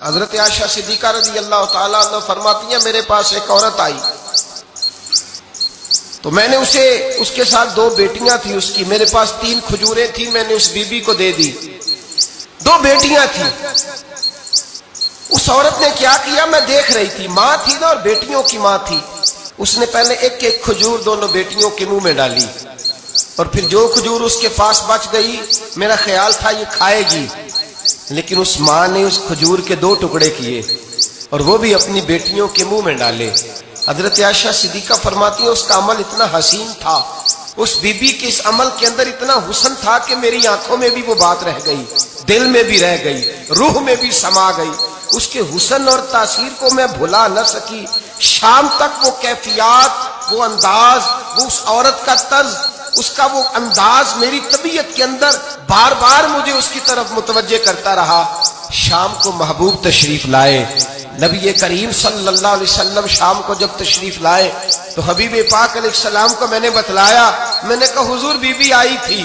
حضرت عائشہ صدیقہ رضی اللہ تعالیٰ عنہ فرماتی ہیں میرے پاس ایک عورت آئی تو میں نے اس کے ساتھ 2 بیٹیاں تھی اس کی، میرے پاس 3 کھجوریں تھی، میں نے اس بی بی کو دے دی، 2 بیٹیاں تھیں۔ اس عورت نے کیا کیا، میں دیکھ رہی تھی، ماں تھی نا اور بیٹیوں کی ماں تھی، اس نے پہلے ایک ایک کھجور دونوں بیٹیوں کے منہ میں ڈالی اور پھر جو کھجور اس کے پاس بچ گئی میرا خیال تھا یہ کھائے گی، لیکن اس ماں نے اس کھجور کے 2 ٹکڑے کیے اور وہ بھی اپنی بیٹیوں کے منہ میں ڈالے۔ حضرت عائشہ صدیقہ فرماتی ہیں اس کا عمل اتنا حسین تھا، اس بی بی کے اس عمل کے اندر اتنا حسن تھا کہ میری آنکھوں میں بھی وہ بات رہ گئی، دل میں بھی رہ گئی، روح میں بھی سما گئی۔ اس کے حسن اور تاثیر کو میں بھلا نہ سکی، شام تک وہ کیفیات، وہ انداز، وہ اس عورت کا طرز، اس کا وہ انداز میری طبیعت کے اندر بار بار مجھے اس کی طرف متوجہ کرتا رہا۔ شام کو محبوب تشریف لائے، نبی کریم صلی اللہ علیہ وسلم شام کو جب تشریف لائے تو حبیب پاک علیہ السلام کو میں نے بتلایا، میں نے کہا حضور بی بی آئی تھی،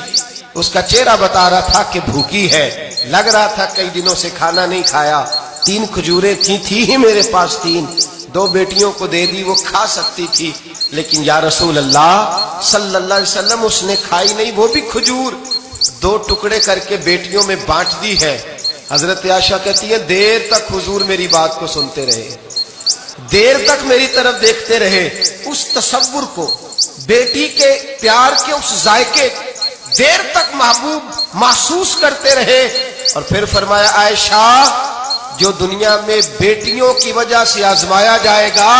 اس کا چہرہ بتا رہا تھا کہ بھوکی ہے، لگ رہا تھا کئی دنوں سے کھانا نہیں کھایا، 3 کھجوریں تھی ہی میرے پاس 3، 2 بیٹیوں کو دے دی، وہ کھا سکتی تھی، لیکن یا رسول اللہ صلی اللہ علیہ وسلم اس نے کھائی نہیں، وہ بھی کھجور 2 ٹکڑے کر کے بیٹیوں میں بانٹ دی ہے۔ حضرت عائشہ کہتی ہے دیر تک حضور میری بات کو سنتے رہے، دیر تک میری طرف دیکھتے رہے، اس تصور کو، بیٹی کے پیار کے اس ذائقے دیر تک محبوب محسوس کرتے رہے، اور پھر فرمایا عائشہ جو دنیا میں بیٹیوں کی وجہ سے آزمایا جائے گا،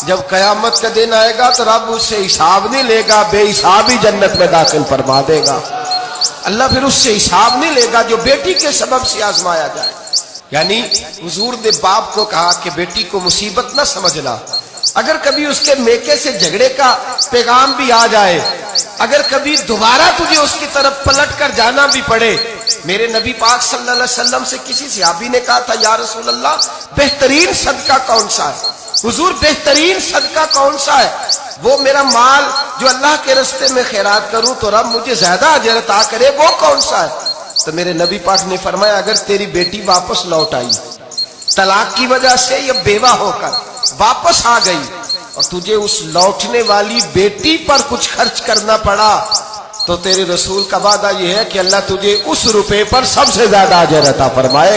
جب قیامت کا دن آئے گا تو رب اس سے حساب نہیں لے گا، بے حساب ہی جنت میں داخل فرما دے گا۔ اللہ پھر اس سے حساب نہیں لے گا جو بیٹی کے سبب سے آزمایا جائے۔ یعنی حضور نے باپ کو کہا کہ بیٹی کو مصیبت نہ سمجھنا، اگر کبھی اس کے میکے سے جھگڑے کا پیغام بھی آ جائے، اگر کبھی دوبارہ تجھے اس کی طرف پلٹ کر جانا بھی پڑے، میرے نبی پاک صلی اللہ علیہ وسلم سے کسی صحابی نے کہا تھا یا رسول اللہ بہترین صدقہ کون سا ہے؟ حضور بہترین صدقہ کون سا ہے؟ وہ میرا مال جو اللہ کے راستے میں خیرات کروں تو رب مجھے زیادہ اجر عطا کرے، وہ کون سا ہے؟ تو میرے نبی پاک نے فرمایا اگر تیری بیٹی واپس لوٹ آئی، طلاق کی وجہ سے یا بیوہ ہو کر واپس آ گئی، اور تجھے اس لوٹنے والی بیٹی پر کچھ خرچ کرنا پڑا، تو تیرے رسول کا وعدہ یہ ہے کہ اللہ تجھے اس روپے پر سب سے زیادہ اجر عطا فرمائے۔